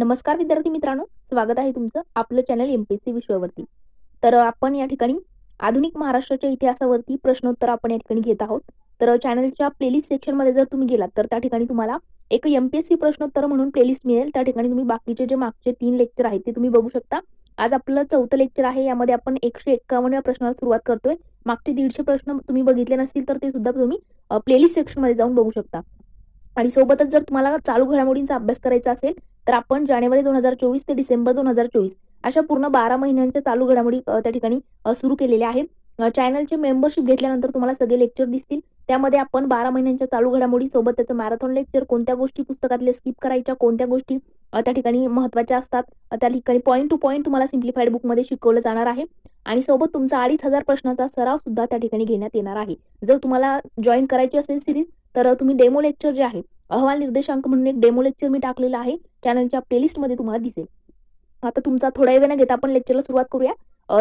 नमस्कार विद्यार्थी मित्रांनो, स्वागत आहे तुमचं आपलं चॅनल एमपीएससी विषयावरती। तर आपण या ठिकाणी आधुनिक महाराष्ट्राच्या इतिहासावरती प्रश्नोत्तर आपण या ठिकाणी घेत आहोत। तर चॅनलच्या प्लेलिस्ट सेक्शन मध्ये जर तुम्ही गेलात तर त्या ठिकाणी तुम्हाला एक एमपीएससी प्रश्नोत्तर म्हणून प्लेलिस्ट मिळेल। त्या ठिकाणी तुम्ही बाकीचे जे मागचे 3 लेक्चर आहेत ते तुम्ही बघू शकता। आज आपलं 4थं लेक्चर आहे। यामध्ये आपण 151व्या प्रश्नाला सुरुवात करतोय। मागचे 150 प्रश्न तुम्ही बघितले नसतील तर ते सुद्धा तुम्ही प्लेलिस्ट सेक्शन मध्ये जाऊन बघू शकता। आणि सोबतच जर तुम्हाला चालू घडामोडींचा अभ्यास करायचा असेल तर आपण जानेवारी 2024 ते डिसेंबर 2024 अशा पूर्ण 12 महिन्यांच्या चालू घडामोडी त्या ठिकाणी सुरू केलेल्या आहेत। चॅनलचे मेंबरशिप घेतल्यानंतर तुम्हाला सगळे लेक्चर दिसतील। त्यामध्ये आपण 12 महिन्यांच्या चालू घडामोडी सोबत त्याचं मॅरेथॉन लेक्चर, कोणत्या गोष्टी पुस्तकातले स्किप करायच्या, कोणत्या गोष्टी त्या ठिकाणी महत्त्वाच्या असतात, त्या ठिकाणी पॉईंट टू पॉईंट तुम्हाला सिम्प्लिफाईड बुक मध्ये शिकवलं जाणार आहे। आणि सोबत तुमचा 2500 प्रश्नांचा सराव सुद्धा त्या ठिकाणी घेण्यात येणार आहे। जर तुम्हाला जॉईन करायची असेल सिरीज तर तुम्ही डेमो लेक्चर जे आहे, अहवाल निर्देशांक म्हणून एक डेमो लेक्चर मी टाकलेला आहे, चॅनलच्या प्लेलिस्ट मध्ये तुम्हाला दिसेल। आता तुमचा थोडा वेळ न घेता आपण लेक्चरला सुरुवात करूया।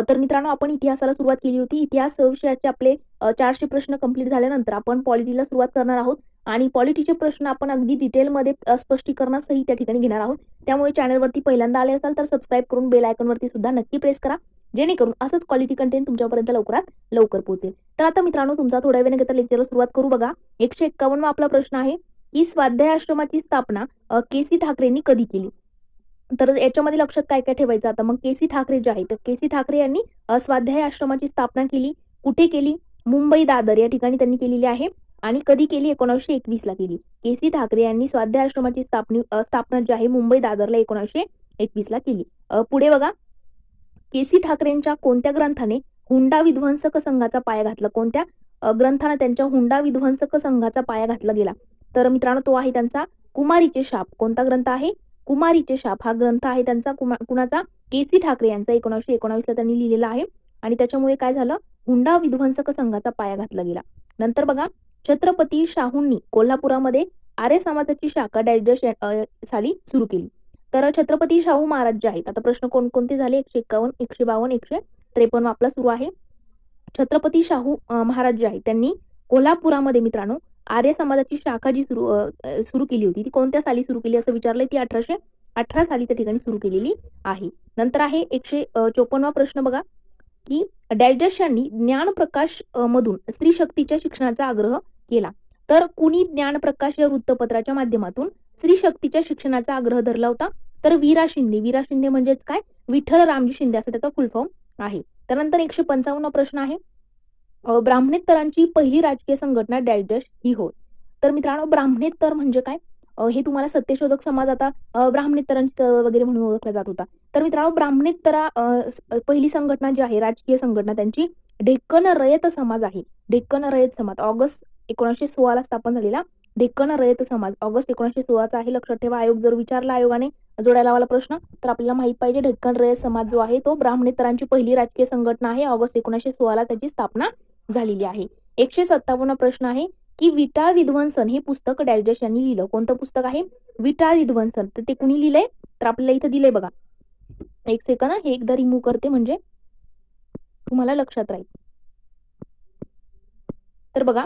तर मित्रांनो, आपण इतिहासाला सुरुवात केली होती। इतिहास विषयाचे आपले 400 प्रश्न कंप्लीट झाल्यानंतर आपण पॉलिटीला सुरुवात करणार आहोत आणि पॉलिटीचे प्रश्न आपण अगदी डिटेलमध्ये स्पष्टीकरणासहित त्या ठिकाणी घेणार आहोत। त्यामुळे चॅनलवरती पहिल्यांदा आले असाल तर सबस्क्राईब करून बेल आयकॉनवरती सुद्धा नक्की प्रेस करा, जेणेकरून असंच क्वालिटी कंटेंट तुमच्यापर्यंत लवकरात लवकर पोहोचेल। तर आता मित्रांनो, तुमचा थोडा वेळ न घेता लेक्चरला सुरुवात करू। बघा, 151 आपला प्रश्न आहे की स्वाध्याय आश्रमाची स्थापना केसी ठाकरेंनी कधी केली? तर याच्यामध्ये लक्षात काय काय ठेवायचं आता मग केसी ठाकरे जे आहे तर केसी ठाकरे यांनी स्वाध्याय आश्रमाची स्थापना केली। कुठे केली? मुंबई दादर या ठिकाणी त्यांनी केलेली आहे। आणि कधी केली? 1921 ला केली। केसी ठाकरे यांनी स्वाध्याय आश्रमाची स्थापना जी आहे मुंबई दादरला 1921 ला केली। पुढे बघा, केसी ठाकरेंच्या कोणत्या ग्रंथाने हुंडा विध्वंसक संघाचा पाया घातला? कोणत्या ग्रंथाने त्यांच्या हुंडा विध्वंसक संघाचा पाया घातला गेला? तर मित्रांनो, तो आहे त्यांचा कुमारीचे शाप। कोणता ग्रंथ आहे? कुमारीचे शाप हा ग्रंथ आहे त्यांचा। कुणाचा? केसी ठाकरे यांचा 1919 ला त्यांनी लिहिलेला आहे। आणि त्याच्यामुळे काय झालं? हुंडा विध्वंसक संघाचा पाया घातला गेला। नंतर बघा, छत्रपती शाहूंनी कोल्हापुरामध्ये आर्य समाजाची शाखा डॅश साली सुरू केली। तर छत्रपती शाहू महाराज जे आहेत, आता प्रश्न कोणकोणते झाले? 151, 152, 153 आपला सुरू आहे। छत्रपती शाहू महाराज जे आहेत त्यांनी कोल्हापुरामध्ये मित्रांनो आर्य समाजाची शाखा जी सुरू केली होती ती कोणत्या साली सुरू केली असं विचारलंय? ती 1818 साली त्या ठिकाणी सुरू केलेली आहे। नंतर आहे 154वा प्रश्न बघा, की डॅश यांनी ज्ञानप्रकाश मधून स्त्री शक्तीच्या शिक्षणाचा आग्रह केला। तर कुणी ज्ञानप्रकाश या वृत्तपत्राच्या माध्यमातून स्त्री शक्तीच्या शिक्षणाचा आग्रह धरला होता? तर वीरा शिंदे। वीरा शिंदे म्हणजेच काय? विठ्ठल रामजी शिंदे असं त्याचा फुल फॉर्म आहे। त्यानंतर 155वा प्रश्न आहे, ब्राह्मणेतरांची पहिली राजकीय संघटना डॅश ही होय। तर मित्रांनो, ब्राह्मणेतर म्हणजे काय? हे तुम्हाला सत्यशोधक समाज आता ब्राह्मणेतरांची वगैरे म्हणून ओळखला जात होता। तर मित्रांनो, ब्राह्मणेतरा पहिली संघटना जी आहे राजकीय संघटना त्यांची डेक्कन रयत समाज आहे। डेक्कन रयत समाज ऑगस्ट 1916 ला स्थापन झालेला डेक्कन रयत समाज ऑगस्ट 1916 चा आहे। लक्षात ठेवा, आयोग जर विचारला आयोगाने जोडायला लावला प्रश्न तर आपल्याला माहित पाहिजे डेक्कन रयत समाज जो आहे तो ब्राह्मणेतरांची पहिली राजकीय संघटना आहे। ऑगस्ट 1916 ला त्याची स्थापना झालेली आहे। 157वा प्रश्न आहे की विटाळ विध्वंसन हे पुस्तक डॅश यांनी लिहिलं। कोणतं पुस्तक आहे? विटाळ विध्वंसन। तर ते कुणी लिहिलंय? तर आपल्याला इथं दिलंय बघा, एक सेकंद हे एकदा रिमूव्ह करते म्हणजे तुम्हाला लक्षात राहील। तर बघा,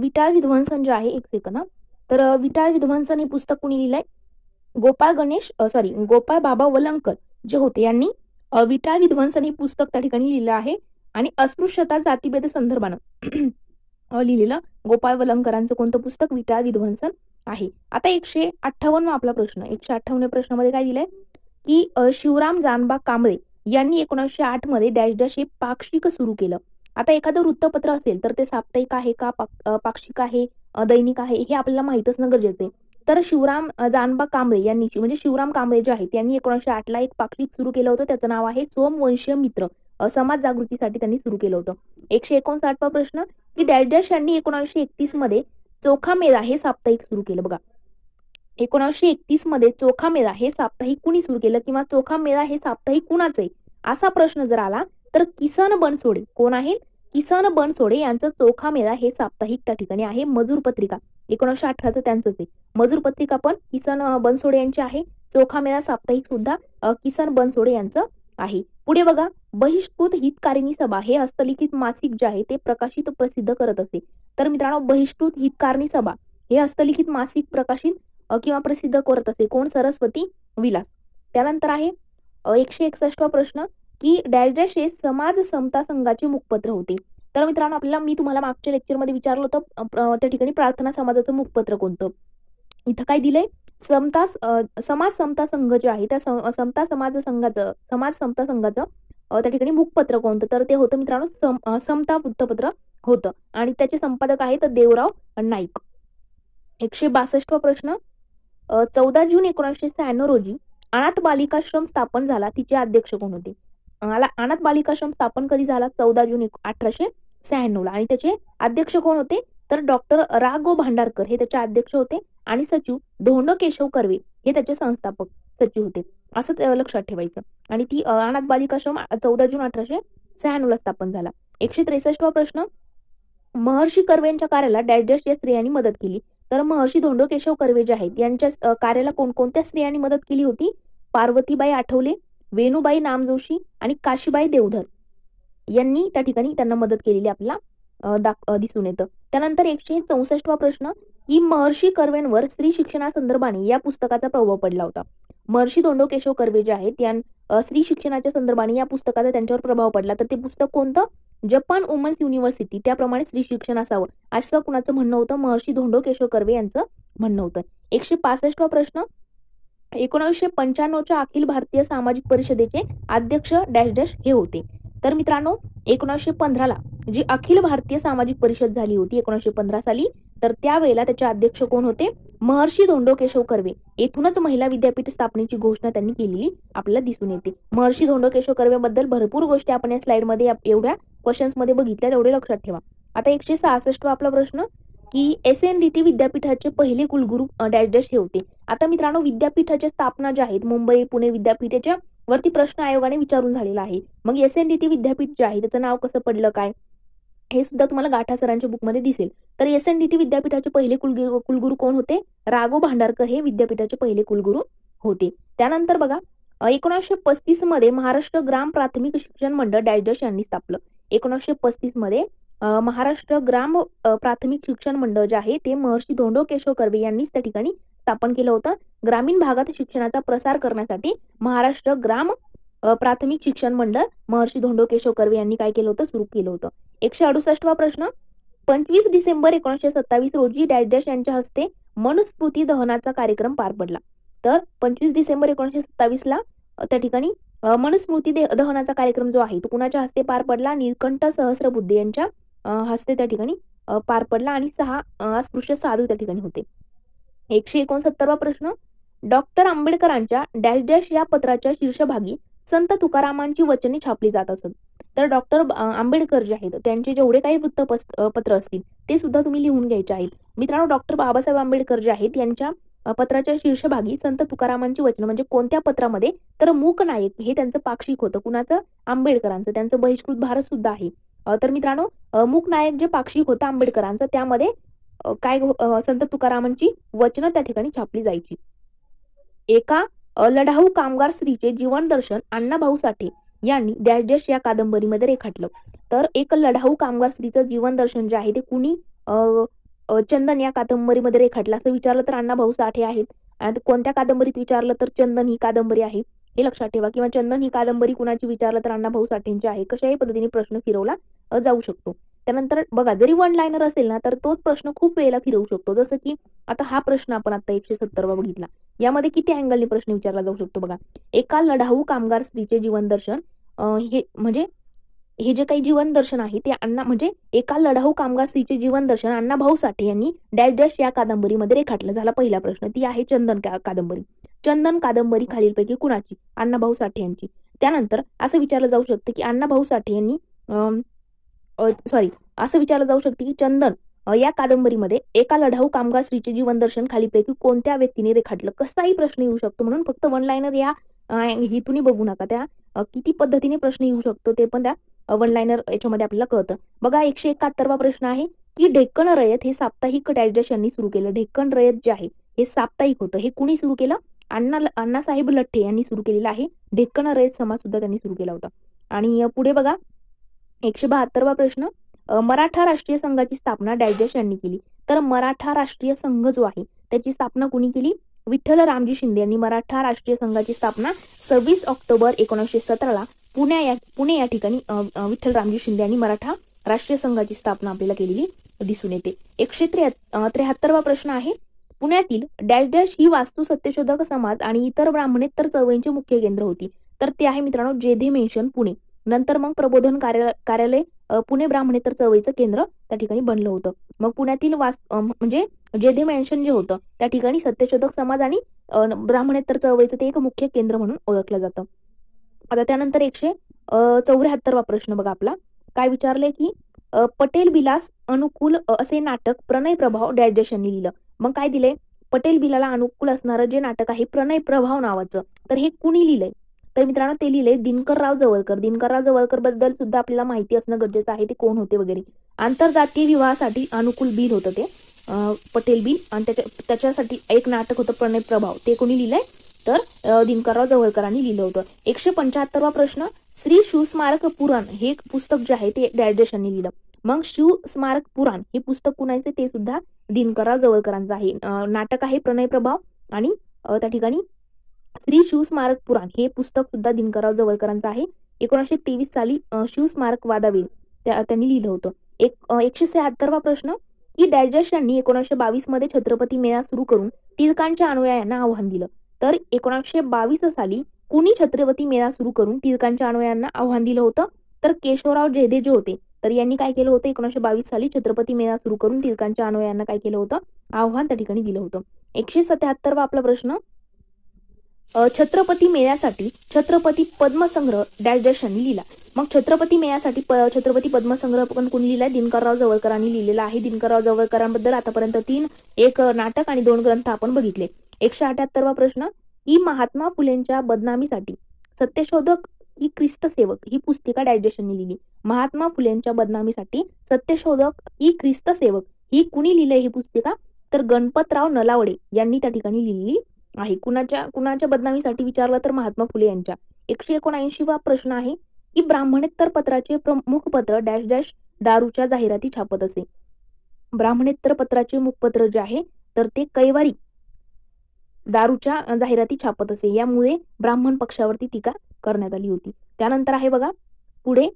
विटाळ विध्वंसन जे आहे, एक सेकंद, तर विटाळ विध्वंसन हे पुस्तक कुणी लिहिलंय? गोपाळ बाबा वलंकर जे होते यांनी विटाळ विध्वंसन हे पुस्तक त्या ठिकाणी लिहिलं आहे। आणि अस्पृश्यता जातीभेद संदर्भानं लिहिलेलं गोपाळ वलंकरांचं कोणतं पुस्तक? विटाळ विध्वंसन आहे। आता 158 आपला प्रश्न, 158 प्रश्नामध्ये काय दिलंय की शिवराम जानबा कांबळे यांनी 1908 मध्ये डॅश हे पाक्षिक सुरू केलं। आता एखादं वृत्तपत्र असेल तर ते साप्ताहिक आहे का, पाक्षिक आहे, दैनिक आहे, हे आपल्याला माहित असणं गरजेचं आहे। तर शिवराम जानबा कांबळे यांनी म्हणजे शिवराम कांबळे जे आहेत त्यांनी 1908 ला एक पाक्षिक सुरू केलं होतं। त्याचं नाव आहे सोमवंशीय मित्र। समाज जागृतीसाठी त्यांनी सुरू केलं होतं। 159वा प्रश्न की डॅश यांनी 1931 मध्ये चोखा मेळा हे साप्ताहिक सुरू केलं। बघा, 1931 मध्ये चोखा मेळा हे साप्ताहिक कुणी सुरू केलं किंवा चोखा मेळा हे साप्ताहिक कुणाचं आहे असा प्रश्न जर आला तर किसन बनसोडे। कोण आहे? किसन बनसोडे यांचं चोखा मेळा हे साप्ताहिक त्या ठिकाणी आहे। मजूर पत्रिका 1918चं त्यांचंच आहे। मजूर पत्रिका पण किसन बनसोडे यांची आहे। चोखा मेळा साप्ताहिक सुद्धा किसन बनसोडे यांचं आहे। पुढे बघा, बहिष्कृत हितकारिणी सभा हे हस्तलिखित मासिक जे आहे ते प्रकाशित प्रसिद्ध करत असे। तर मित्रांनो, बहिष्कृत हितकारिणी सभा हे हस्तलिखित मासिक प्रकाशित किंवा प्रसिद्ध करत असे कोण? सरस्वती विलास। त्यानंतर आहे 161वा प्रश्न की डॅश डॅश हे समाज समता संघाचे मुखपत्र होते. तर मित्रांनो मी तुम्हाला मागच्या लेक्चरमध्ये विचारलं होतं त्या ठिकाणी प्रार्थना समाजाचं मुखपत्र कोणतं. इथं काय दिलंय, समाज समता संघ जे आहे त्या समाज समता संघाचं त्या ठिकाणी मुखपत्र कोणतं, तर ते होतं मित्रांनो समता वृत्तपत्र होतं आणि त्याचे संपादक आहेत देवराव नाईक. 162वा प्रश्न 14 जून 1996 रोजी अनाथ बालिकाश्रम स्थापन झाला, तिचे अध्यक्ष कोण होते. अनाथ बालिकाश्रम स्थापन कधी झाला, 14 जून 1896 ला, आणि त्याचे अध्यक्ष कोण होते, तर डॉक्टर रा.गो. भांडारकर हे त्याचे अध्यक्ष होते आणि सचिव धोंड केशव कर्वे हे त्याचे संस्थापक सचिव होते, असं लक्षात ठेवायचं. आणि ती अनाथ बालिकाश्रम 14 जून 1896 ला स्थापन झाला. 163वा प्रश्न महर्षी कर्वे यांच्या कार्याला डॅश डॅश या स्त्रियांनी मदत केली. तर महर्षी धोंडो केशव कर्वे जे आहेत यांच्या कार्याला कोणकोणत्या स्त्रियांनी मदत केली होती, पार्वतीबाई आठवले, वेणूबाई नामजोशी आणि काशीबाई देवधर यांनी त्या ठिकाणी त्यांना मदत केलेली आपल्याला दिसून येतं. त्यानंतर 164वा प्रश्न की महर्षी कर्वेंवर स्त्री शिक्षणासंदर्भाने या पुस्तकाचा प्रभाव पडला होता. महर्षी धोंडो केशव कर्वे जे आहेत स्त्री शिक्षणाच्या संदर्भाने या पुस्तकाचा त्यांच्यावर प्रभाव पडला. तर ते पुस्तक कोणतं, जपान वुमन्स युनिव्हर्सिटी त्याप्रमाणे स्त्री शिक्षण असावं असं कुणाचं म्हणणं होतं, महर्षी धोंडो केशव कर्वे यांचं म्हणणं होतं. 165वा प्रश्न 1995च्या अखिल भारतीय सामाजिक परिषदेचे अध्यक्ष डॅश डॅश हे होते. तर मित्रांनो 1915ला जी अखिल भारतीय सामाजिक परिषद झाली होती 1915 साली, तर त्यावेळेला त्याचे अध्यक्ष कोण होते, महर्षी धोंडो केशव कर्वे. येथूनच महिला विद्यापीठ स्थापनेची घोषणा त्यांनी केलेली आपल्याला दिसून येते. महर्षी धोंडो केशव कर्वे बद्दल भरपूर गोष्टी आपण या स्लाइडमध्ये एवढ्या क्वेश्चन्स मध्ये बघितल्या, तेवढे लक्षात ठेवा. आता 166वा आपला प्रश्न की SNDT विद्यापीठाचे पहिले कुलगुरू डॅश डॅश हे होते. आता मित्रांनो विद्यापीठाच्या स्थापना ज्या आहेत मुंबई पुणे विद्यापीठाच्या वरती प्रश्न आयोगाने विचारून झालेला आहे. मग SNDT विद्यापीठ जे आहे त्याचं नाव कसं पडलं काय हे सुद्धा तुम्हाला गाठा सरांच्या बुकमध्ये दिसेल. तर SNDT विद्यापीठाचे पहिले कुलगुरू कोण होते, रा.गो. भांडारकर हे विद्यापीठाचे पहिले कुलगुरू होते. त्यानंतर बघा 1935 मध्ये महाराष्ट्र ग्राम प्राथमिक शिक्षण मंडळ डॅश डॅश यांनी स्थापलं. 1935 मध्ये महाराष्ट्र ग्राम प्राथमिक शिक्षण मंडळ जे आहे ते महर्षी धोंडो केशव कर्वे यांनीच त्या ठिकाणी स्थापन केलं होतं. ग्रामीण भागात शिक्षणाचा प्रसार करण्यासाठी महाराष्ट्र ग्राम प्राथमिक शिक्षण मंडळ महर्षी धोंडो केशव कर्वे यांनी काय केलं होतं, सुरू केलं होतं. 168वा प्रश्न 25 डिसेंबर 1927 रोजी डॅश डॅश यांच्या हस्ते मनुस्मृती दहनाचा कार्यक्रम पार पडला. तर 25 डिसेंबर 1927 ला त्या ठिकाणी मनुस्मृती दहनाचा कार्यक्रम जो आहे तो कुणाच्या हस्ते पार पडला, नीलकंठ सहस्रबुद्धे यांच्या हस्ते त्या ठिकाणी पार पडला आणि 6 अस्पृश्य साधू त्या ठिकाणी होते. 169वा प्रश्न डॉक्टर आंबेडकरांच्या डॅश डॅश या पत्राच्या शीर्षभागी संत तुकारामांची वचने छापली जात असत. तर डॉक्टर आंबेडकर जे आहेत त्यांचे जेवढे काही वृत्तपत्र असतील ते सुद्धा तुम्ही लिहून घ्यायचे आहेत. मित्रांनो डॉक्टर बाबासाहेब आंबेडकर जे आहेत यांच्या पत्राच्या शीर्षभागी संत तुकारामांची वचनं म्हणजे कोणत्या पत्रामध्ये, तर मूकनायक हे त्यांचं पाक्षिक होतं, कुणाचं, आंबेडकरांचं. त्यांचं बहिष्कृत भारत सुद्धा आहे. तर मित्रांनो मूकनायक जे पाक्षिक होतं आंबेडकरांचं त्यामध्ये काय संत तुकारामांची वचनं त्या ठिकाणी छापली जायची. एका लढाऊ कामगार स्त्रीचे जीवन दर्शन अण्णाभाऊ साठे यांनी डॅश डॅश या कादंबरीमध्ये रेखाटलं. तर एक लढाऊ कामगार स्त्रीचं जीवन दर्शन जे आहे ते कुणी चंदन या कादंबरीमध्ये रेखाटलं असं विचारलं तर अण्णाभाऊ साठे आहेत. आणि कोणत्या कादंबरीत विचारलं तर चंदन ही कादंबरी आहे हे लक्षात ठेवा, किंवा चंदन ही कादंबरी कुणाची विचारलं तर अण्णाभाऊ साठेंची आहे. कशाही पद्धतीने प्रश्न फिरवला जाऊ शकतो. त्यानंतर बघा जरी वन लाईनर असेल ना तर तोच प्रश्न खूप वेळेला फिरवू शकतो. जसं की आता हा प्रश्न आपण आता 170 बघितला, यामध्ये किती अँगलने प्रश्न विचारला जाऊ शकतो बघा. एका लढाऊ कामगार स्त्रीचे जीवन दर्शन हे जे काही जीवन दर्शन आहे ते म्हणजे एका लढाऊ कामगार स्त्रीचे जीवन दर्शन अण्णाभाऊ साठे यांनी डॅश डॅश या कादंबरीमध्ये रेखाटलं. झाला पहिला प्रश्न, ती आहे चंदन कादंबरी. चंदन कादंबरी खालीलपैकी कुणाची, अण्णाभाऊ साठे यांची. त्यानंतर असं विचारलं जाऊ शकतं की अण्णाभाऊ साठे यांनी असं विचारलं जाऊ शकते की चंदन या कादंबरीमध्ये एका लढाऊ कामगार स्त्रीचे जीवन दर्शन खालीपैकी कोणत्या व्यक्तीने रेखाटलं. कसाही प्रश्न येऊ शकतो, म्हणून फक्त वन लाईनर या हितून बघू नका, त्या किती पद्धतीने प्रश्न येऊ शकतो ते पण त्या वन लाईनर याच्यामध्ये आपल्याला कळतं. बघा 171वा प्रश्न आहे की डेक्कन रयत हे साप्ताहिक डॅश डॅश यांनी सुरू केलं. डेक्कन रयत जे आहे हे साप्ताहिक होतं, हे कुणी सुरू केलं, अण्णासाहेब लठ्ठे यांनी सुरू केलेलं आहे. डेक्कन रयत समाज सुद्धा त्यांनी सुरू केला होता. आणि पुढे बघा 172वा प्रश्न मराठा राष्ट्रीय संघाची स्थापना डॅश डॅश यांनी केली. तर मराठा राष्ट्रीय संघ जो आहे त्याची स्थापना कुणी केली, विठ्ठल रामजी शिंदे यांनी मराठा राष्ट्रीय संघाची स्थापना 26 ऑक्टोबर 1917 पुणे या ठिकाणी विठ्ठल रामजी शिंदे यांनी मराठा राष्ट्रीय संघाची स्थापना आपल्याला केलेली दिसून येते. 173वा प्रश्न आहे, पुण्यातील डॅश डॅश ही वास्तू सत्यशोधक समाज आणि इतर ब्राह्मणेतर चळवळींचे मुख्य केंद्र होती. तर ते आहे मित्रांनो जेधे मेन्शन पुणे. नंतर मग प्रबोधन कार्यालय पुणे ब्राह्मणेतर चळवळीचं केंद्र त्या ठिकाणी बनलं होतं. मग पुण्यातील म्हणजे जेधे मेन्शन जे होतं त्या ठिकाणी सत्यशोधक समाज आणि ब्राह्मणेतर चळवळीचं ते एक मुख्य केंद्र म्हणून ओळखलं जातं. आता त्यानंतर 174वा प्रश्न बघा आपला. काय विचारलंय की पटेल बिलास अनुकूल असे नाटक प्रणय प्रभाव डॅश डॅश यांनी लिहिलं. मग काय दिलंय, पटेल बिलाला अनुकूल असणारं जे नाटक आहे प्रणय प्रभाव नावाचं, तर हे कुणी लिहिलंय? तर मित्रांनो ते लिहिलंय दिनकरराव जवळकर. दिनकरराव जवळकर बद्दल सुद्धा आपल्याला माहिती असणं गरजेचं आहे, ते कोण होते वगैरे. आंतरजातीय विवाहासाठी अनुकूल बिल होतं ते पटेल बिल, आणि त्याच्यासाठी एक नाटक होतं प्रणय प्रभाव, ते कोणी लिहिलंय? तर दिनकरराव जवळकरांनी लिहिलं होतं. 175वा प्रश्न, श्री शिवस्मारक पुराण हे पुस्तक जे आहे ते डॅश डॅश यांनी लिहिलं. मग शिवस्मारक पुराण हे पुस्तक कुणाचे? ते सुद्धा दिनकरराव जवळकरांचं आहे. नाटक आहे प्रणय प्रभाव आणि त्या ठिकाणी श्री शिवस्मारक पुराण हे पुस्तक सुद्धा दिनकरराव जवळकरांचं आहे. 1923 साली शिवस्मारक वादावेल त्यांनी लिहिलं होतं. 176वा प्रश्न, की डॅश डॅश यांनी 1922 मध्ये छत्रपती मेळा सुरू करून टिळकांच्या अनुयायांना आव्हान दिलं. तर 1922 साली कुणी छत्रपती मेळा सुरू करून टिळकांच्या अनुयायांना आव्हान दिलं होतं? तर केशवराव जेधे जे होते तर यांनी काय केलं होतं? 1922 साली छत्रपती मेळा सुरू करून टिळकांच्या अनुयायांना काय केलं होतं? आव्हान त्या ठिकाणी दिलं होतं. 177वा आपला प्रश्न, छत्रपती मेळ्यासाठी छत्रपती पद्मसंग्रह डॅश डॅश यांनी लिहिला. मग छत्रपती मेळ्यासाठी छत्रपती पद्मसंग्रह पण कोणी लिहिलाय? दिनकरराव जवळकरांनी लिहिलेला आहे. दिनकरराव जवळकरांबद्दल आतापर्यंत 3 एक नाटक आणि 2 ग्रंथ आपण बघितले. 178वा प्रश्न, की महात्मा फुलेंच्या बदनामीसाठी सत्यशोधक की ख्रिस्तसेवक ही पुस्तिका डॅश डॅश यांनी लिहिली. महात्मा फुलेंच्या बदनामीसाठी सत्यशोधक की ख्रिस्तसेवक ही कुणी लिहिलंय ही पुस्तिका? तर गणपतराव नलावडे यांनी त्या ठिकाणी लिहिली आहे. कुणाच्या बदनामीसाठी विचारलं? तर महात्मा फुले यांच्या. 179वा प्रश्न आहे, की ब्राह्मणेतर पत्राचे प्रमुख पत्र डॅश डॅश दारूच्या जाहिराती छापत असे. ब्राह्मणेतर पत्राचे मुखपत्र जे आहे तर ते कैवारी दारूच्या जाहिराती छापत असे. यामुळे ब्राह्मण पक्षावरती टीका करण्यात आली होती. त्यानंतर आहे बघा पुढे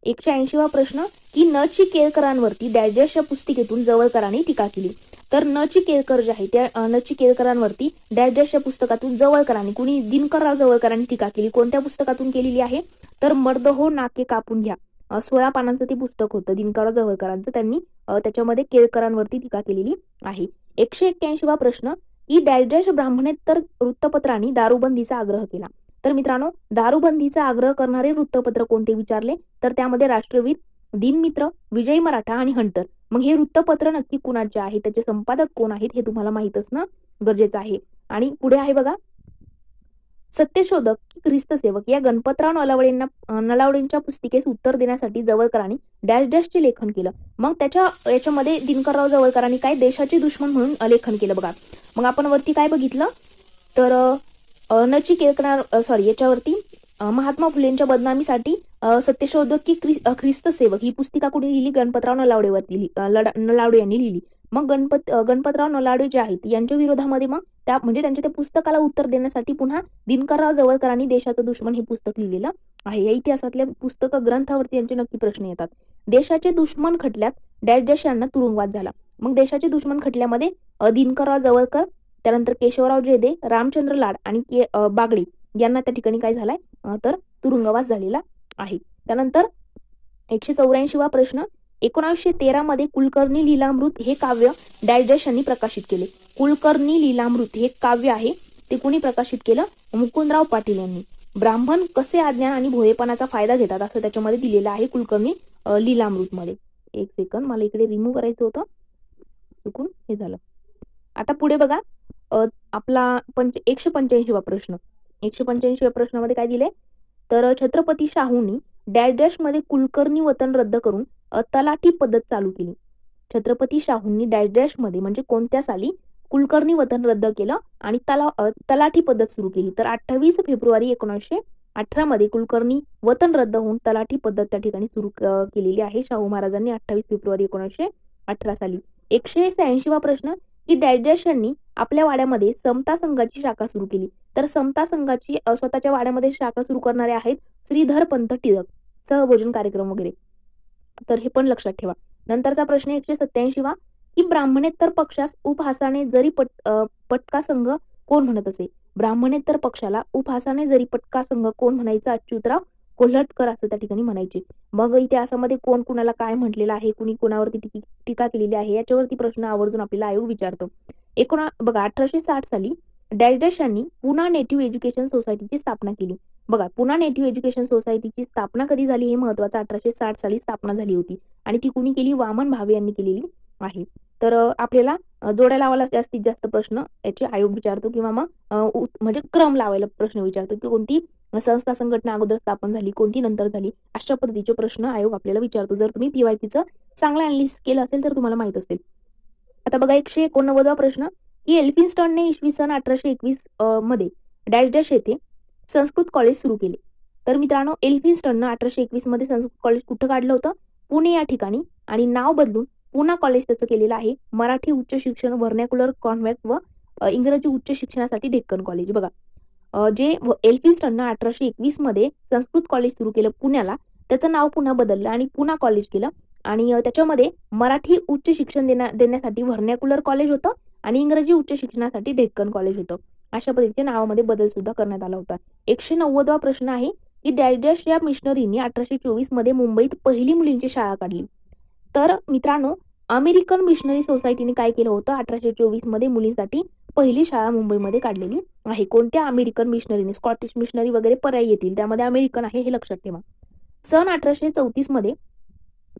180वा प्रश्न, की नचिकेळकरांवरती डॅश डॅश या पुस्तिकेतून जवळकरांनी टीका केली. तर नचिकेळकर जे आहे त्या नचिकेळकरांवरती डॅश डॅश या पुस्तकातून जवळकरांनी कुणी? दिनकरराव जवळकरांनी टीका केली. कोणत्या पुस्तकातून केलेली आहे? तर मर्द हो नाके कापून घ्या 16 पानांचं ते पुस्तक होतं दिनकरराव जवळकरांचं. त्यांनी त्याच्यामध्ये केळकरांवरती टीका केलेली आहे. 181वा प्रश्न, की डॅश डॅश ब्राह्मणेतर वृत्तपत्रांनी दारूबंदीचा आग्रह केला. तर मित्रांनो दारूबंदीचा आग्रह करणारे वृत्तपत्र कोणते विचारले? तर त्यामध्ये राष्ट्रवीर, दिनमित्र, विजयी मराठा आणि हंटर. मग हे वृत्तपत्र नक्की कुणाचे आहे, त्याचे संपादक कोण आहेत हे तुम्हाला माहित असणं गरजेचं आहे. आणि पुढे आहे बघा सत्यशोधक की ख्रिस्तसेवक या गणपतराव नलावडेंच्या पुस्तिकेस उत्तर देण्यासाठी जवळकरांनी डॅश डॅशचे लेखन केलं. मग याच्यामध्ये दिनकरराव जवळकरांनी काय देशाचे दुश्मन म्हणून लेखन केलं बघा. मग आपण वरती काय बघितलं तर याच्यावरती महात्मा फुलेंच्या बदनामीसाठी सत्यशोधक की ख्रिस्तसेवक ही पुस्तिका कुणी लिहिली? गणपतराव नलावडे यांनी लिहिली. मग गणपतराव नलावडे जे आहेत यांच्या विरोधामध्ये मग त्यांच्या त्या पुस्तकाला उत्तर देण्यासाठी पुन्हा दिनकरराव जवळकरांनी देशाचं दुश्मन हे पुस्तक लिहिलेलं आहे. या इतिहासातल्या पुस्तक ग्रंथावरती यांचे नक्की प्रश्न येतात. देशाचे दुश्मन खटल्यात डॅश डॅश यांना तुरुंगवास झाला. मग देशाचे दुश्मन खटल्यामध्ये दिनकरराव जवळकर, त्यानंतर केशवराव जेधे, रामचंद्र लाड आणि बागडे यांना त्या ठिकाणी काय झालाय तर तुरुंगवास झालेला आहे. त्यानंतर 184वा प्रश्न, 1913 मध्ये कुलकर्णी लीलामृत हे काव्य डॅश डॅश यांनी प्रकाशित केले. कुलकर्णी लीलामृत हे काव्य आहे ते कुणी प्रकाशित केलं? मुकुंदराव पाटील यांनी. ब्राह्मण कसे अज्ञान आणि भोळेपणाचा फायदा घेतात असं त्याच्यामध्ये दिलेलं आहे कुलकर्णी लीलामृत मध्ये. एक सेकंद, मला इकडे रिमूव्ह करायचं होतं, चुकून हे झालं. आता पुढे बघा आपला 185वा प्रश्न. 185व्या प्रश्नामध्ये काय दिले तर छत्रपती शाहूंनी डॅश डॅश मध्ये कुलकर्णी वतन रद्द करून तलाठी पद्धत चालू केली. छत्रपती शाहूंनी डॅश डॅश मध्ये म्हणजे कोणत्या साली कुलकर्णी वतन रद्द केलं आणि तलाठी पद्धत सुरू केली? तर 28 फेब्रुवारी 1918 मध्ये कुलकर्णी वतन रद्द होऊन तलाठी पद्धत त्या ठिकाणी सुरू केलेली आहे शाहू महाराजांनी 28 फेब्रुवारी 1918 साली. 186वा प्रश्न, की डॅश डॅश यांनी आपल्या वाड्यामध्ये समता संघाची शाखा सुरू केली. तर समता संघाची स्वतःच्या वाड्यामध्ये शाखा सुरू करणारे आहेत श्रीधर पंत टिळक, सहभोजन कार्यक्रम वगैरे. तर हे पण लक्षात ठेवा. नंतरचा प्रश्न 187 की ब्राह्मणेतर पक्षास उपहासाने जरी पटका संघ कोण म्हणत असे. ब्राह्मणेतर पक्षाला उपहासाने जरी पटका संघ कोण म्हणायचा, अच्युतराव कोल्हटकर असं त्या ठिकाणी म्हणायचे. मग इतिहासामध्ये कोण कुणाला काय म्हटलेलं आहे, कुणी कोणावरती टीका केलेली आहे, याच्यावरती प्रश्न आवर्जून आपल्याला आयोग विचारतो. बघा 1860 साली डॅश डॅश यांनी पुणा नेटिव्ह एज्युकेशन सोसायटीची स्थापना केली. बघा पुणा नेटिव्ह एज्युकेशन सोसायटीची स्थापना कधी झाली हे महत्वाचं. 1860 साली स्थापना झाली होती आणि ती कुणी केली, वामन भावे यांनी केलेली आहे. तर आपल्याला जोड्या लावायला जास्तीत जास्त प्रश्न याचे आयोग विचारतो किंवा मग म्हणजे क्रम लावायला प्रश्न विचारतो की कोणती संस्था संघटना अगोदर स्थापन झाली, कोणती नंतर झाली, अशा पद्धतीचे प्रश्न आयोग आपल्याला विचारतो. जर तुम्ही पीवायक्यूचं चांगलं अनालिसिस केलं असेल तर तुम्हाला माहित असेल. आता बघा 189वा प्रश्न की एल्फिन्स्टनने इसवी सन 1821 मध्ये डॅश डॅश येथे संस्कृत कॉलेज सुरू केले. तर मित्रांनो एल्फिन्स्टननं 1821 मध्ये संस्कृत कॉलेज कुठं काढलं होतं, पुणे या ठिकाणी, आणि नाव बदलून पुणा कॉलेज त्याचं केलेलं आहे. मराठी उच्च शिक्षण व्हर्नॅक्युलर कॉन्व्हेंट व इंग्रजी उच्च शिक्षणासाठी डेक्कन कॉलेज. बघा जे एल्फिन्स्टननं 1821 मध्ये संस्कृत कॉलेज सुरू केलं पुण्याला, त्याचं नाव पुन्हा बदललं आणि पुणा कॉलेज केलं आणि त्याच्यामध्ये मराठी उच्च शिक्षण देण्यासाठी व्हर्नॅक्युलर कॉलेज होतं आणि इंग्रजी उच्च शिक्षणासाठी डेक्कन कॉलेज होतं. अशा पद्धतीच्या नावामध्ये बदल सुद्धा करण्यात आला होता. 190वा प्रश्न आहे की डॅश डॅश या मिशनरीने 1824 मध्ये मुंबईत पहिली मुलींची शाळा काढली. तर मित्रांनो अमेरिकन मिशनरी सोसायटीने काय केलं होतं, 1824 मध्ये मुलींसाठी पहिली शाळा मुंबईमध्ये काढलेली आहे. कोणत्या अमेरिकन मिशनरीने, स्कॉटिश मिशनरी वगैरे पर्याय येतील, त्यामध्ये अमेरिकन आहे हे लक्षात ठेवा. सन 1834 मध्ये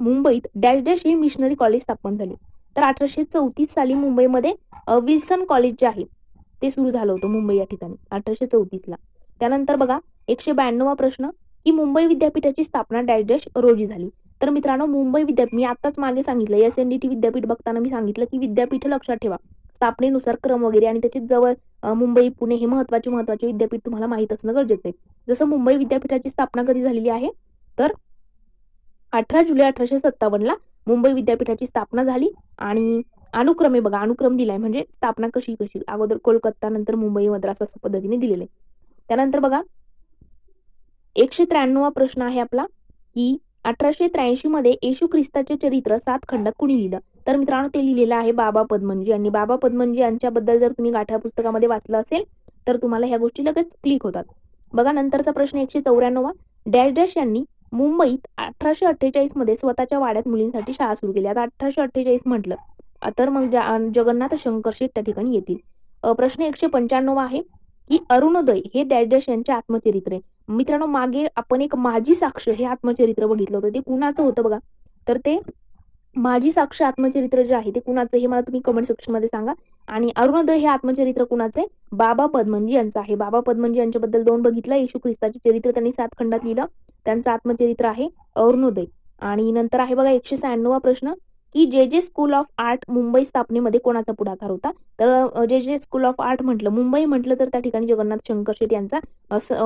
मुंबईत डॅश डॅश ही मिशनरी कॉलेज स्थापन झाले. तर 1834 साली मुंबईमध्ये विल्सन कॉलेज जे आहे ते सुरू झालं होतं मुंबई या ठिकाणी 1834 ला. त्यानंतर बघा 192वा प्रश्न की मुंबई विद्यापीठाची स्थापना डॅश डॅश रोजी झाली. तर मित्रांनो मुंबई विद्यापीठ मी आताच मागे सांगितलं, SNDT विद्यापीठ बघताना मी सांगितलं की विद्यापीठ लक्षात ठेवा, स्थापनेनुसार क्रम वगैरे आणि त्याच्या जवळ मुंबई पुणे हे महत्वाचे विद्यापीठ तुम्हाला माहित असणं गरजेचं आहे. जसं मुंबई विद्यापीठाची स्थापना कधी झालेली आहे तर 18 जुलै 1857 ला मुंबई विद्यापीठाची स्थापना झाली आणि अनुक्रमे बघा अनुक्रम दिलाय म्हणजे स्थापना कशी अगोदर कोलकाता नंतर मुंबई मद्रास असं पद्धतीने दिलेले. त्यानंतर बघा 193वा प्रश्न आहे आपला की 1883 मध्ये येशू ख्रिस्ताचे चरित्र 7 खंडात कुणी लिहिलं. तर मित्रांनो ते लिहिलेलं आहे बाबा पदमनजी यांनी. बाबा पदमनजी यांच्याबद्दल जर तुम्ही गाठा पुस्तकामध्ये वाचलं असेल तर तुम्हाला ह्या गोष्टी लगेच क्लिक होतात. बघा नंतरचा प्रश्न 194वा डॅश डॅश यांनी मुंबईत 1848 मध्ये स्वतःच्या वाड्यात मुलींसाठी शाळा सुरू केली. आता 1848 म्हटलं तर मग जगन्नाथ शंकरशेठ त्या ठिकाणी येतील. प्रश्न 195 आहे की अरुणोदय हे डॅश डॅश यांचे आत्मचरित्र आहे. मित्रांनो मागे आपण एक माझी साक्ष हे आत्मचरित्र बघितलं होतं, ते कुणाचं होतं बघा. तर ते माझी साक्ष आत्मचरित्र जे आहे ते कुणाचं हे मला तुम्ही कमेंट सेक्शन मध्ये सांगा. आणि अरुणोदय हे आत्मचरित्र कुणाचं आहे, बाबा पदमनजी यांचं आहे. बाबा पदमनजी यांच्याबद्दल 2 बघितलं, येशू ख्रिस्ताचे चरित्र त्यांनी 7 खंडात लिहिलं, त्यांचं आत्मचरित्र आहे अरुणोदय. आणि नंतर आहे बघा 196वा प्रश्न की जे स्कूल ऑफ आर्ट मुंबई स्थापनेमध्ये कोणाचा पुढाकार होता. तर जे स्कूल ऑफ आर्ट म्हटलं मुंबई म्हटलं तर त्या ठिकाणी जगन्नाथ शंकरशेठ यांचा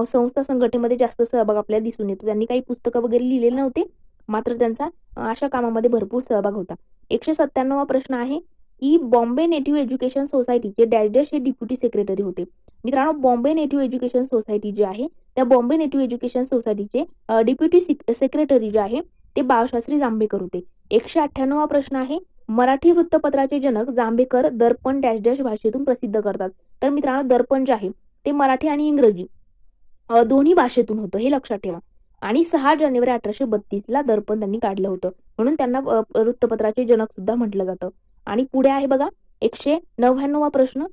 संस्था संघटनेमध्ये जास्त सहभाग आपल्याला दिसून येतो. त्यांनी काही पुस्तकं वगैरे लिहिलेले नव्हते, मात्र त्यांचा अशा कामामध्ये भरपूर सहभाग होता. 197वा प्रश्न आहे की बॉम्बे नेटिव्ह एज्युकेशन सोसायटीचे डॅश डॅश हे डेप्युटी सेक्रेटरी होते. मित्रांनो बॉम्बे नेटिव्ह एज्युकेशन सोसायटी जे आहे त्या बॉम्बे नेटिव्ह एज्युकेशन सोसायटीचे डेप्युटी सेक्रेटरी जे आहे ते बाळशास्त्री जांभेकर होते. 198वा प्रश्न आहे मराठी वृत्तपत्राचे जनक जांभेकर दर्पण डॅश डॅश भाषेतून प्रसिद्ध करतात. तर मित्रांनो दर्पण जे आहे ते मराठी आणि इंग्रजी दोन्ही भाषेतून होतं हे लक्षात ठेवा. आणि 6 जानेवारी 1832 ला दर्पण त्यांनी काढलं होतं, म्हणून त्यांना वृत्तपत्राचे जनक सुद्धा म्हटलं जातं. आणि पुढे आहे बघा 199वा प्रश्न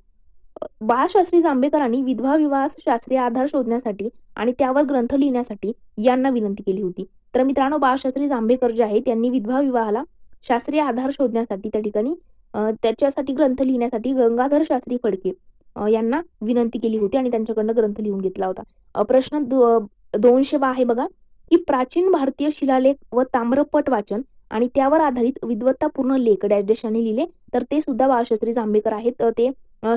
बाळशास्त्री जांभेकरांनी विधवा विवाहास शास्त्रीय आधार शोधण्यासाठी आणि त्यावर ग्रंथ लिहिण्यासाठी यांना विनंती केली होती. तर मित्रांनो बाळशास्त्री जांभेकर जे आहे त्यांनी विधवा विवाहाला शास्त्रीय आधार शोधण्यासाठी त्या ठिकाणी त्याच्यासाठी ग्रंथ लिहिण्यासाठी गंगाधर शास्त्री फडके यांना विनंती केली होती आणि त्यांच्याकडनं ग्रंथ लिहून घेतला होता. प्रश्न 200 आहे बघा की प्राचीन भारतीय शिलालेख व ताम्रपट वाचन आणि त्यावर आधारित विद्वत्तापूर्ण लेख डॅश डॅश यांनी लिहिले. तर ते सुद्धा बाळशास्त्री जांभेकर आहेत. ते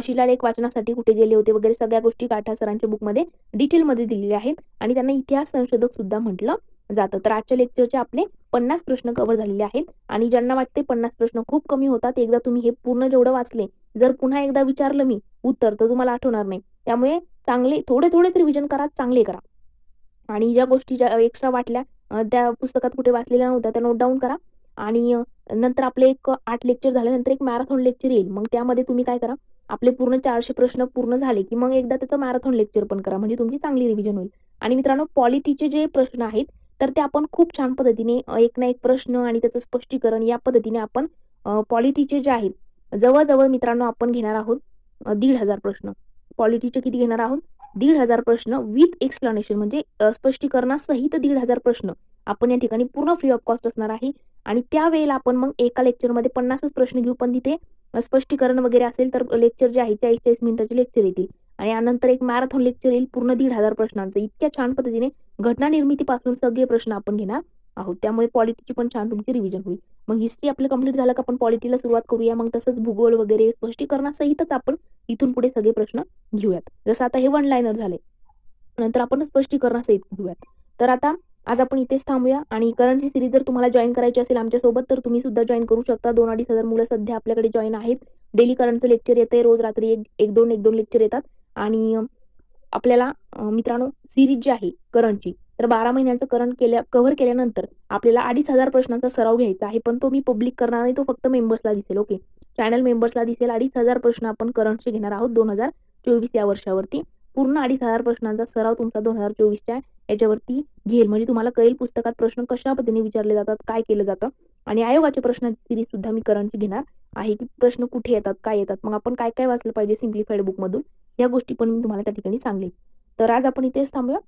शिलालेख वाचनासाठी कुठे गेले होते वगैरे सगळ्या गोष्टी काठा सरांच्या बुकमध्ये डिटेलमध्ये दिलेल्या आहेत आणि त्यांना इतिहास संशोधक सुद्धा म्हटलं जातं. तर आजच्या लेक्चरचे आपले 50 प्रश्न कव्हर झालेले आहेत. आणि ज्यांना वाटते 50 प्रश्न खूप कमी होतात, एकदा तुम्ही हे पूर्ण जेवढं वाचले, जर पुन्हा एकदा विचारलं मी उत्तर, तर तुम्हाला आठवणार नाही. त्यामुळे चांगले थोडेच रिव्हिजन करा, चांगले करा. आणि ज्या गोष्टी ज्या एक्स्ट्रा वाटल्या त्या पुस्तकात कुठे वाचलेल्या नव्हत्या त्या नोट डाऊन करा. आणि नंतर आपले एक 8 लेक्चर झाल्यानंतर एक मॅरेथॉन लेक्चर येईल. मग त्यामध्ये तुम्ही काय करा, आपले पूर्ण 400 प्रश्न पूर्ण झाले, की मग एकदा त्याचं मॅरेथॉन लेक्चर पण करा. म्हणजे तुमची चांगली रिव्हिजन होईल. आणि मित्रांनो, पॉलिटीचे जे प्रश्न आहेत, तर ते आपण खूप छान पद्धतीने एक ना एक प्रश्न आणि त्याचं स्पष्टीकरण या पद्धतीने आपण पॉलिटीचे जे आहेत, जवळ मित्रांनो आपण घेणार आहोत 1,500 प्रश्न. पॉलिटीचे किती घेणार आहोत? 1,500 प्रश्न विथ एक्सप्लेनेशन, म्हणजे स्पष्टीकरणासहित 1,500 प्रश्न आपण या ठिकाणी पूर्ण फ्री ऑफ कॉस्ट असणार आहे. आणि त्यावेळेला आपण मग एका लेक्चरमध्ये 50च प्रश्न घेऊ, पण तिथे स्पष्टीकरण वगैरे असेल तर लेक्चर जे आहे 40-40 मिनिटाचे लेक्चर येतील. आणि यानंतर एक मॅरेथॉन लेक्चर येईल पूर्ण 1,500 प्रश्नांचं. इतक्या छान पद्धतीने घटना निर्मितीपासून सगळे प्रश्न आपण घेणार आहोत. त्यामुळे पॉलिटीची पण छान तुमची रिव्हिजन होईल. मग हिस्ट्री आपलं कंप्लीट झालं का आपण पॉलिटीला सुरुवात करूया. मग तसंच भूगोल वगैरे स्पष्टीकरणासहितच आपण इथून पुढे सगळे प्रश्न घेऊयात. जसं आता हे 1 लाईनर झाले, नंतर आपण स्पष्टीकरणासहित घेऊयात. तर आता आज आपण इथेच थांबूया. आणि करंटची सिरीज जर तुम्हाला जॉईन करायची असेल आमच्यासोबत, तर तुम्ही सुद्धा जॉईन करू शकता. 2-2.5 हजार मुलं सध्या आपल्याकडे जॉईन आहेत. डेली करंटचं लेक्चर येते, रोज रात्री एक दोन लेक्चर येतात. आणि आपल्याला मित्रांनो, सिरीज जी आहे करंटची, तर 12 महिन्यांचं करंट कव्हर केल्यानंतर आपल्याला 2,500 प्रश्नांचा सराव घ्यायचा आहे. पण तो मी पब्लिक करणार नाही, तो फक्त मेंबर्सला दिसेल. ओके, चॅनल मेंबर्सला दिसेल. 2,500 प्रश्न आपण करंटचे घेणार आहोत 2024 या वर्षावरती. पूर्ण 2,500 प्रश्नांचा सराव तुमचा 2024च्या याच्यावरती घेईल. म्हणजे तुम्हाला कळेल पुस्तकात प्रश्न कशा पद्धतीने विचारले जातात, काय केलं जातं. आणि आयोगाच्या प्रश्नांची सिरीज सुद्धा मी करंटची घेणार आहे, की प्रश्न कुठे येतात, काय येतात, मग आपण काय काय वाचलं पाहिजे सिम्प्लिफाईड बुकमधून, या गोष्टी पण मी तुम्हाला त्या ठिकाणी सांगेल. तर आज आपण इथेच थांबूया.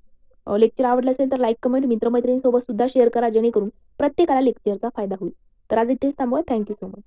लेक्चर आवडलं असेल तर लाईक, कमेंट, मित्रमैत्रिणींसोबत सुद्धा शेअर करा, जेणेकरून प्रत्येकाला लेक्चरचा फायदा होईल. तर आज इथेच थांबूया. Thank you so much.